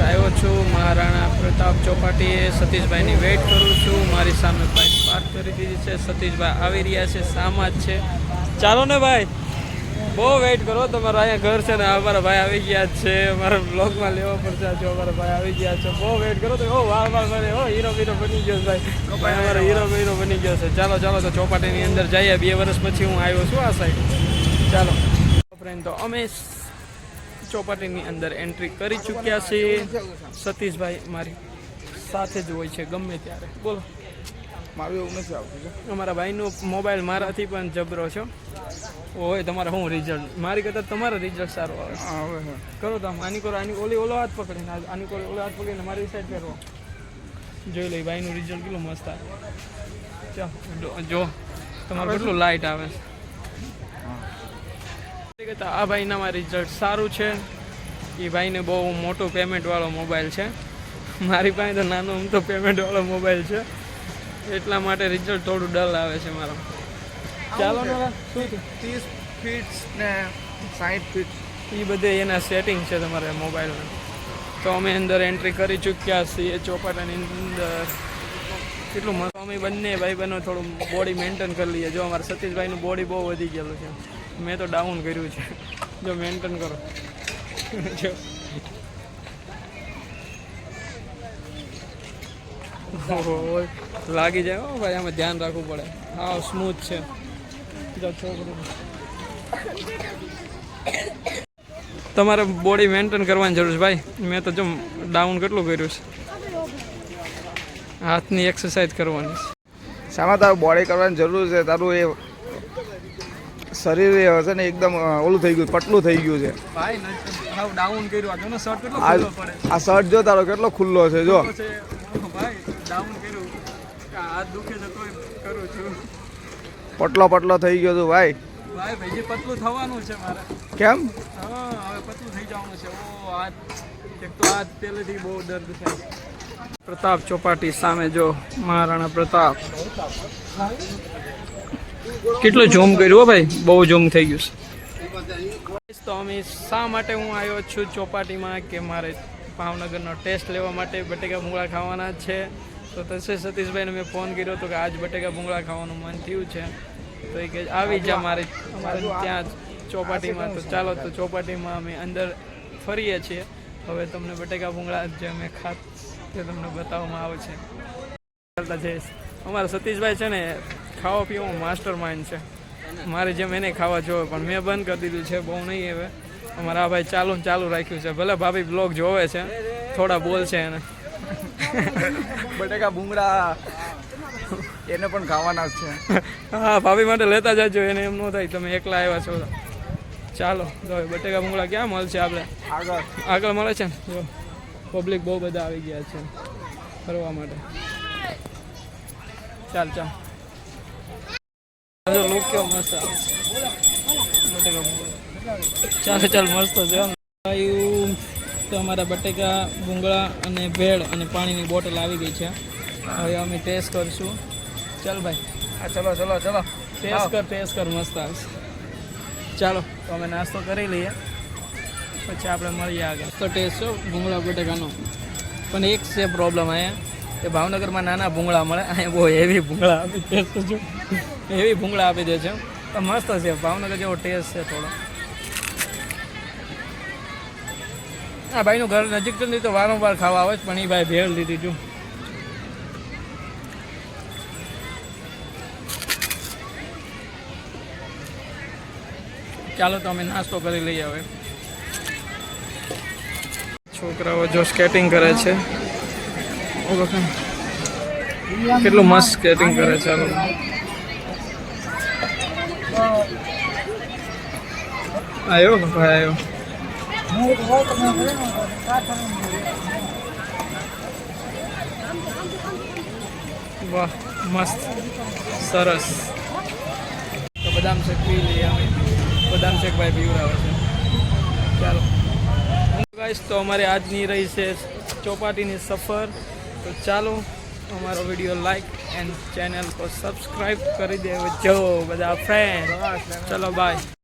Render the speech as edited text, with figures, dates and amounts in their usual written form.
આવ્યો છું મહારાણા પ્રતાપ ચોપાટીએ સતીશભાઈની વેઇટ કરું છું। મારી સામે બાઇક પાર્ક કરી દીધી છે, સતીશભાઈ આવી રહ્યા છે, સામા જ છે। ચાલો ને ભાઈ, બહુ વેઇટ કરો તમારા અહીંયા ઘર છે ને અમારા ભાઈ આવી ગયા છે, અમારા બ્લોગમાં લેવા પડશે। અમારા ભાઈ આવી ગયા છે, બહુ વેઇટ કરો તો વાર કરે હીરો બની ગયો ભાઈ, અમારો હીરો બની ગયો છે। ચાલો તો ચોપાટીની અંદર જઈએ, 2 વર્ષ પછી હું આવ્યો છું આ સાઈડ। ચાલો ફ્રેન્ડ, તો અમે ચોપાટીની અંદર એન્ટ્રી કરી ચૂક્યા છીએ। સતીશભાઈ મારી સાથે જ હોય છે ગમે ત્યારે। બોલો, મારું એવું નથી આવતું। અમારા ભાઈનો મોબાઈલ મારાથી પણ જબરો છો હોય। તમારે શું રિઝલ્ટ? મારી કરતાં તમારો રિઝલ્ટ સારો આવે। કરો તો આની કરો, આની ઓલો હાથ પકડીને આની કરો, ઓલો હાથ પકડીને મારી સાઈડ ફેરવો, જોઈ લઈ ભાઈનું રિઝલ્ટ કેટલું મસ્ત આવે। ચાલો જો તમારું કેટલું લાઇટ આવે છે। આ ભાઈનામાં રિઝલ્ટ સારું છે। એ ભાઈને બહુ મોટું પેમેન્ટવાળો મોબાઈલ છે, મારી પાસે તો નાનો આમ તો પેમેન્ટવાળો મોબાઈલ છે, એટલા માટે રિઝલ્ટ થોડું ડલ આવે છે મારો। ચાલો ને, શું 30 ફીટ ને 60 ફીટ એ બધે એના સેટિંગ છે તમારે મોબાઈલમાં। તો અમે અંદર એન્ટ્રી કરી ચૂક્યા છીએ ચોપાટીની અંદર। કેટલું મસ્ત, અમે બંને ભાઈ બહેનો થોડું બોડી મેન્ટેન કરી લઈએ। જો અમારા સતીશભાઈનું બોડી બહુ વધી ગયેલું છે, મેં તો ડાઉન કર્યું છે, જો મેન્ટેન કરો જો લાગી જાય હો ભાઈ, આમાં ધ્યાન રાખવું પડે। હા, સ્મૂથ છે છોકરું। તમારે બોડી મેન્ટેન કરવાની જરૂર છે ભાઈ, મેં તો જો ડાઉન કેટલું કર્યું છે। હાથની એક્સરસાઇઝ કરવાની છે। શામાં તારું બોડી કરવાની જરૂર છે? તારું એ શરીર હશે ને એકદમ ઓલું થઈ ગયું, પટલું થઈ ગયું છે ભાઈ। ડાઉન કર્યું, આ શર્ટ કેટલો ખુલ્લો પડે, આ શર્ટ જો તારો કેટલો ખુલ્લો છે જો ભાઈ। ડાઉન કર્યું, હાથ દુખે છે તોય કરું છું। પટલો થઈ ગયો તું ભાઈ। ભાઈ પતલું થવાનું છે મારે। કેમ? હા, હવે પતલું થઈ જવાનું છે। ઓ હાથ, એક તો હાથ પહેલેથી બહુ દર્દ થાય। પ્રતાપ ચોપાટી સામે જો મહારાણા પ્રતાપ, કેટલું ઝૂમ કર્યું ભાઈ, બહુ ઝૂમ થઈ ગયું છે। તો અમે શા માટે હું આવ્યો છું ચોપાટીમાં કે મારે ભાવનગરનો ટેસ્ટ લેવા માટે બટેકા ભૂંગળા ખાવાના છે। તો તસે સતીશભાઈને મેં ફોન કર્યો હતો કે આજ બટેકા ભૂંગળા ખાવાનું મન થયું છે, તો એ કે આવી જા અમારે ત્યાં ચોપાટીમાં। તો ચાલો, તો ચોપાટીમાં અમે અંદર ફરીએ છીએ। હવે તમને બટેકા ભૂંગળા જે અમે તે તમને બતાવવામાં આવે છે। ચાલતા જઈશ। અમારા સતીશભાઈ છે ને ખાવા પીવામાં માસ્ટર માઇન્ડ છે, મારે જેમ એને ખાવા જોવે, પણ મેં બંધ કરી દીધું છે, બહુ નહીં હવે। અમારા આ ભાઈ ચાલુ રાખ્યું છે, ભલે ભાભી બ્લોગ જોવે છે, થોડા બોલ છે એને। બટેકા ભૂંગળા એને પણ ખાવાના જ છે। હા, ભાભી માટે લેતા જજો, એને એમ ન થાય તમે એકલા આવ્યા છો। ચાલો તો બટેકા ભૂંગળા ક્યાં મળશે? આપણે આગળ મળે છે ને, જો પબ્લિક બહુ બધા આવી ગયા છે ફરવા માટે। ચાલ લુક કેવો મસ્ત આવે બટેકા ભૂંગળા। ચાલ મસ્ત છે। તો અમારા બટેકા ભૂંગળા અને ભેળ અને પાણીની બોટલ આવી ગઈ છે, હવે અમે ટેસ્ટ કરશું। ચાલ ભાઈ, હા ચલો ટેસ્ટ કર મસ્ત આવશે। ચાલો તો અમે નાસ્તો કરી લઈએ, પછી આપણે મળીએ આગળ। તો ટેસ્ટ છે ભૂંગળા બટેકાનો, પણ એક છે પ્રોબ્લેમ અહીંયા કે ભાવનગરમાં નાના ભૂંગળા મળે, અહીંયા બહુ હેવી ભૂંગળા આપી ટેસ્ટ જો હેવી ભૂંગળા આપી દે છે, પણ મસ્ત છે, ભાવનગર જેવો ટેસ્ટ છે થોડો। હા, ભાઈનું ઘર નજીક તો નહીં, તો વારંવાર ખાવા આવે જ, પણ એ ભાઈ ભેળ લીધી છું। ચાલો તો અમે નાસ્તો કરી લઈએ હવે। છોકરાઓ જો સ્કેટિંગ કરે છે, કેટલું મસ્ત સ્કેટિંગ કરે છે। ચાલો આવ્યો ભાઈ, આવ્યો। વાહ, મસ્ત સરસ। તો બદામ શેક પી લઈએ અમે, બદામ શેક ભાઈ પીવડાવે છે। ચાલો ગાઈસ, તો અમારે આજની રહી છે ચોપાટીની સફર। તો ચાલો અમારો વિડીયો લાઈક એન્ડ ચેનલ को સબસ્ક્રાઈબ કરી દેજો બધા ફ્રેન્ડ। ચલો બાય।